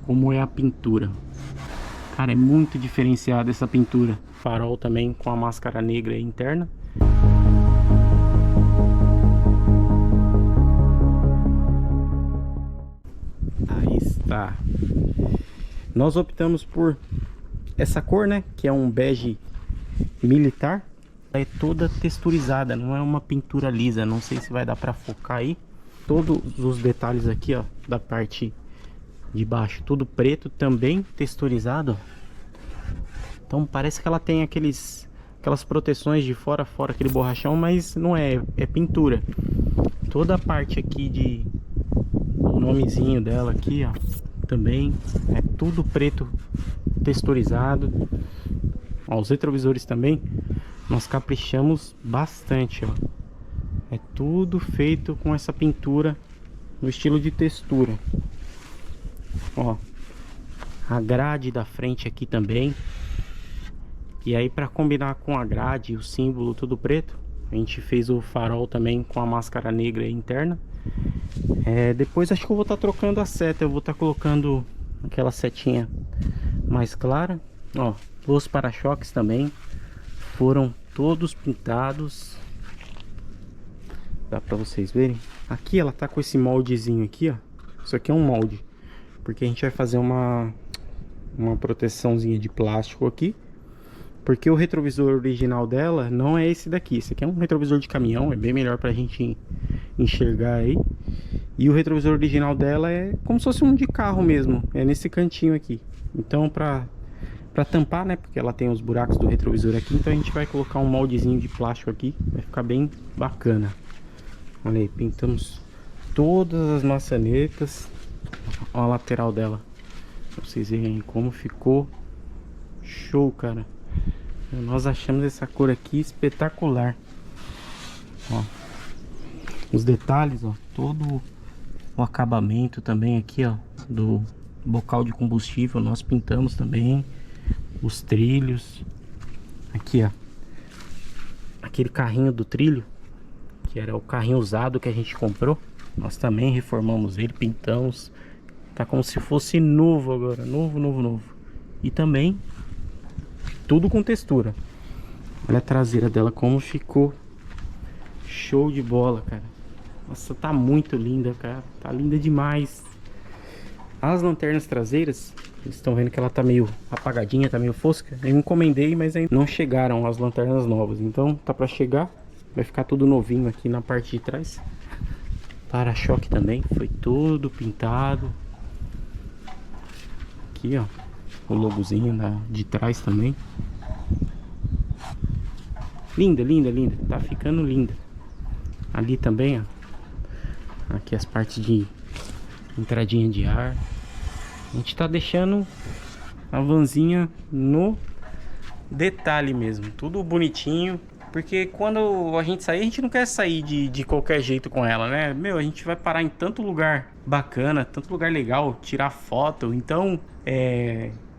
como é a pintura. Cara, é muito diferenciada essa pintura. Farol também com a máscara negra interna. Aí está. Nós optamos por essa cor, né? Que é um bege militar. Ela é toda texturizada, não é uma pintura lisa. Não sei se vai dar pra focar aí. Todos os detalhes aqui, ó, da parte de baixo, tudo preto, também texturizado, ó. Então parece que ela tem aquelas proteções de fora a fora, aquele borrachão, mas não é, é pintura. Toda a parte aqui o nomezinho dela aqui, ó, também é tudo preto texturizado. Ó, os retrovisores também nós caprichamos bastante, ó. É tudo feito com essa pintura no estilo de textura. Ó, a grade da frente aqui também. E aí, para combinar com a grade, o símbolo tudo preto, a gente fez o farol também com a máscara negra interna. Depois acho que eu vou estar trocando a seta. Eu vou estar colocando aquela setinha mais clara. Ó, os para-choques também foram todos pintados. Dá pra vocês verem. Aqui ela tá com esse moldezinho aqui, ó. Isso aqui é um molde, porque a gente vai fazer uma proteçãozinha de plástico aqui. Porque o retrovisor original dela não é esse daqui. Esse aqui é um retrovisor de caminhão, é bem melhor pra gente enxergar aí. E o retrovisor original dela é como se fosse um de carro mesmo, é nesse cantinho aqui. Então pra tampar, né, porque ela tem os buracos do retrovisor aqui, então a gente vai colocar um moldezinho de plástico aqui. Vai ficar bem bacana. Olha aí, pintamos todas as maçanetas. Olha a lateral dela, pra vocês verem como ficou show, cara. Nós achamos essa cor aqui espetacular. Ó, os detalhes, ó, todo o acabamento também aqui, ó, do bocal de combustível nós pintamos também. Os trilhos aqui, ó, aquele carrinho do trilho, que era o carrinho usado que a gente comprou, nós também reformamos ele, pintamos. Tá como se fosse novo agora, novo. E também tudo com textura. Olha a traseira dela como ficou show de bola, cara. Nossa, tá muito linda, cara. Tá linda demais. As lanternas traseiras, vocês estão vendo que ela tá meio apagadinha, tá meio fosca. Eu encomendei, mas ainda não chegaram as lanternas novas. Então tá pra chegar. Vai ficar tudo novinho aqui na parte de trás. Para-choque também foi todo pintado. Aqui, ó, o logozinho de trás também. Linda. Tá ficando linda. Ali também, ó. Aqui as partes de entradinha de ar. A gente tá deixando a vanzinha no detalhe mesmo. Tudo bonitinho. Porque quando a gente sair, a gente não quer sair de qualquer jeito com ela, né? Meu, a gente vai parar em tanto lugar bacana, tanto lugar legal, tirar foto. Então,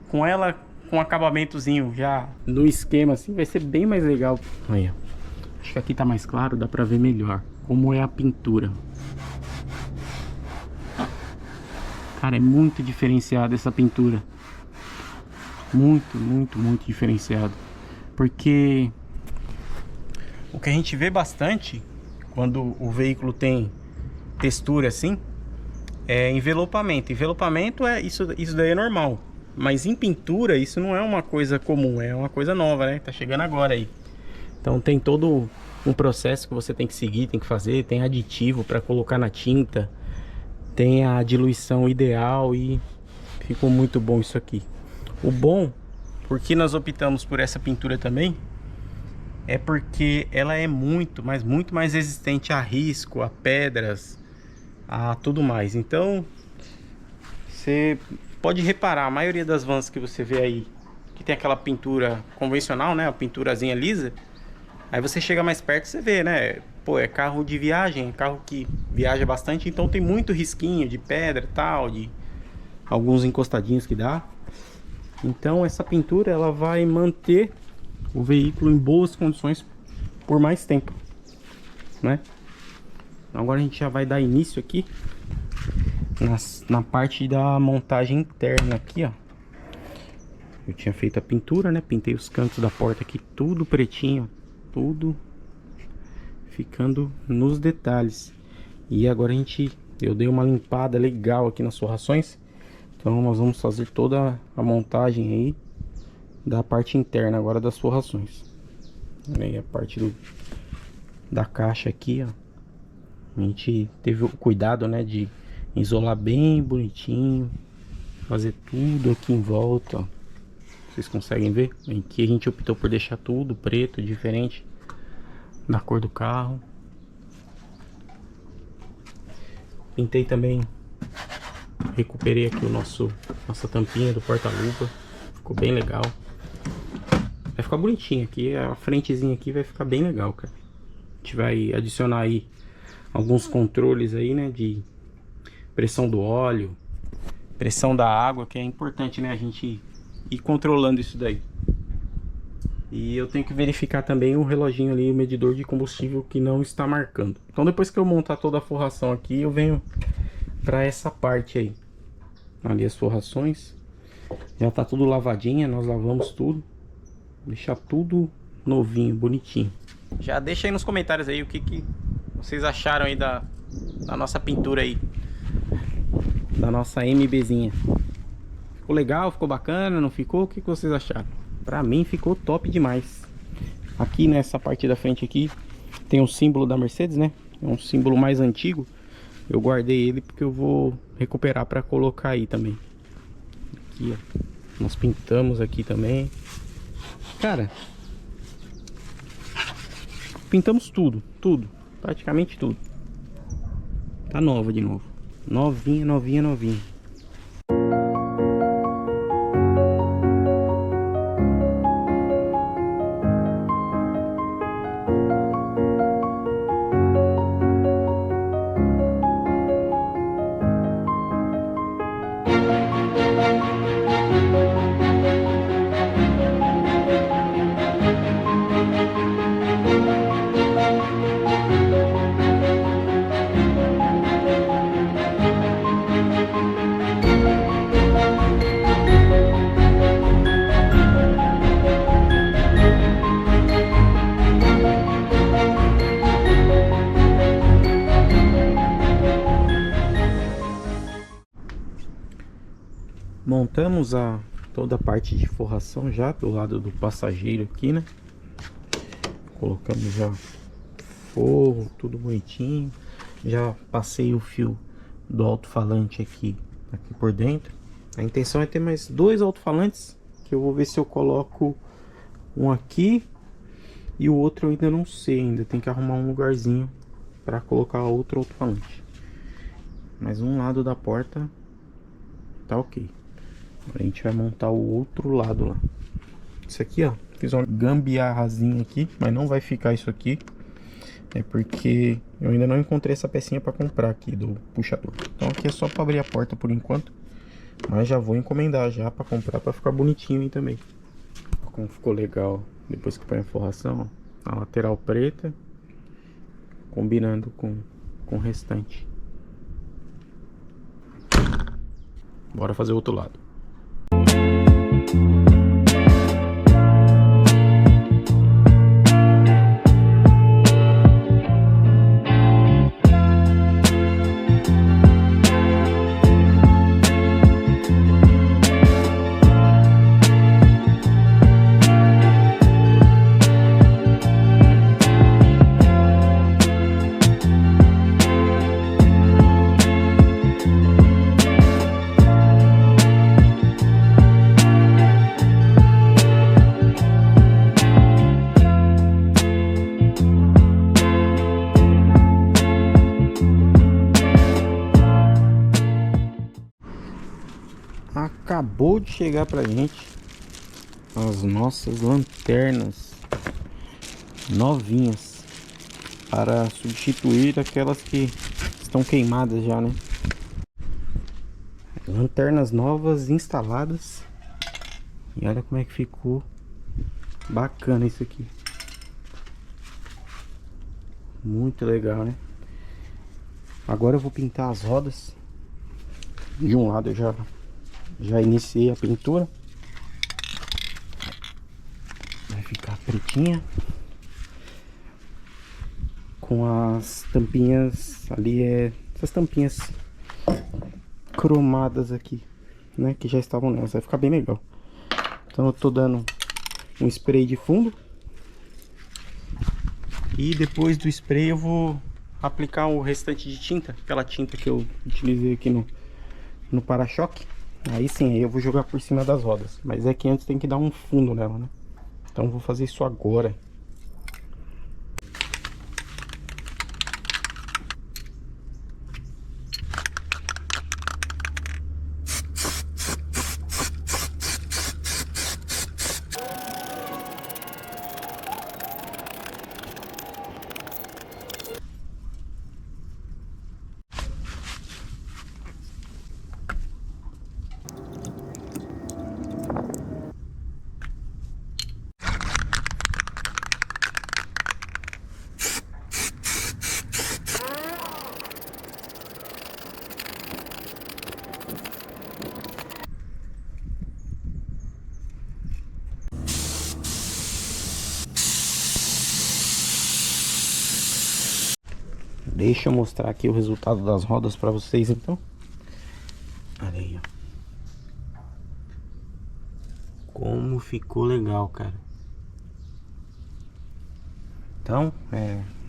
com ela, com acabamentozinho já no esquema assim, vai ser bem mais legal. Aí, ó. Acho que aqui tá mais claro, dá pra ver melhor como é a pintura. Cara, é muito diferenciada essa pintura. Muito diferenciado. Porque o que a gente vê bastante quando o veículo tem textura assim é envelopamento. Envelopamento isso daí é normal. Mas em pintura isso não é uma coisa comum, é uma coisa nova, né? Tá chegando agora aí. Então tem todo um processo que você tem que seguir, tem que fazer, tem aditivo para colocar na tinta, tem a diluição ideal e ficou muito bom isso aqui. O bom, porque nós optamos por essa pintura também, é porque ela é muito mais resistente a risco, a pedras, a tudo mais. Então você pode reparar, a maioria das vans que você vê aí que tem aquela pintura convencional, né, a pinturazinha lisa, aí você chega mais perto e você vê, né, pô, é carro de viagem, é carro que viaja bastante, então tem muito risquinho de pedra e tal, de alguns encostadinhos que dá. Então essa pintura ela vai manter o veículo em boas condições por mais tempo, né? Agora a gente já vai dar início aqui na parte da montagem interna aqui, ó. Eu tinha feito a pintura, né? Pintei os cantos da porta aqui, tudo pretinho, tudo ficando nos detalhes. E agora eu dei uma limpada legal aqui nas forrações. Então nós vamos fazer toda a montagem aí da parte interna agora das forrações. Aí a parte da caixa aqui, ó. A gente teve o cuidado, né, de isolar bem bonitinho, fazer tudo aqui em volta, ó. Vocês conseguem ver? Aqui a gente optou por deixar tudo preto, diferente da cor do carro. Pintei também, recuperei aqui nossa tampinha do porta-luva. Ficou bem legal. Vai ficar bonitinho aqui, a frentezinha aqui vai ficar bem legal, cara. A gente vai adicionar aí alguns controles aí, né, de pressão do óleo, pressão da água, que é importante, né, a gente ir controlando isso daí. E eu tenho que verificar também o reloginho ali, o medidor de combustível, que não está marcando. Então depois que eu montar toda a forração aqui, eu venho para essa parte aí. Ali as forrações. Já tá tudo lavadinha, nós lavamos tudo. Deixar tudo novinho, bonitinho. Já deixa aí nos comentários aí o que vocês acharam aí da nossa pintura aí. Da nossa MBzinha. Ficou legal, ficou bacana, não ficou? O que vocês acharam? Pra mim ficou top demais. Aqui nessa parte da frente aqui tem o símbolo da Mercedes, né? É um símbolo mais antigo. Eu guardei ele porque eu vou recuperar pra colocar aí também. Aqui, ó. Nós pintamos aqui também. Cara, pintamos tudo, praticamente tudo. Tá nova de novo. Novinha, novinha, novinha. Montamos toda a parte de forração já do lado do passageiro aqui, né? Colocamos já forro, tudo bonitinho. Já passei o fio do alto-falante aqui por dentro. A intenção é ter mais 2 alto-falantes, que eu vou ver se eu coloco um aqui e o outro eu ainda não sei, ainda tem que arrumar um lugarzinho para colocar outro alto-falante. Mas um lado da porta tá ok. Agora a gente vai montar o outro lado lá. Isso aqui, ó, fiz uma gambiarrazinha aqui, mas não vai ficar isso aqui. É porque eu ainda não encontrei essa pecinha para comprar aqui do puxador. Então aqui é só para abrir a porta por enquanto. Mas já vou encomendar já para comprar, para ficar bonitinho aí também. Como ficou legal depois que põe a forração, ó, a lateral preta combinando com o restante. Bora fazer o outro lado. Acabou de chegar pra gente as nossas lanternas novinhas para substituir aquelas que estão queimadas já, né? Lanternas novas instaladas. E olha como é que ficou bacana isso aqui. Muito legal, né? Agora eu vou pintar as rodas. De um lado eu já iniciei a pintura. Vai ficar pretinha. Com as tampinhas ali, essas tampinhas cromadas aqui, né, que já estavam nessa. Vai ficar bem legal. Então eu tô dando um spray de fundo. E depois do spray eu vou aplicar o restante de tinta, aquela tinta que eu utilizei aqui no para-choque. Aí sim, aí eu vou jogar por cima das rodas. Mas é que antes tem que dar um fundo nela, né? Então eu vou fazer isso agora. Deixa eu mostrar aqui o resultado das rodas para vocês, então. Olha aí, ó. Como ficou legal, cara. Então,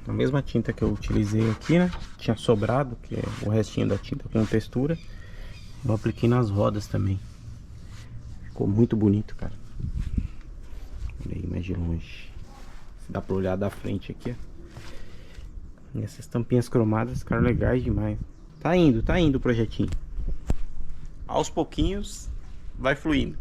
a mesma tinta que eu utilizei aqui, né? Tinha sobrado, que é o restinho da tinta com textura. Eu apliquei nas rodas também. Ficou muito bonito, cara. Olha aí mais de longe. Dá pra olhar da frente aqui, ó. E essas tampinhas cromadas ficaram legais demais. Tá indo o projetinho. Aos pouquinhos vai fluindo.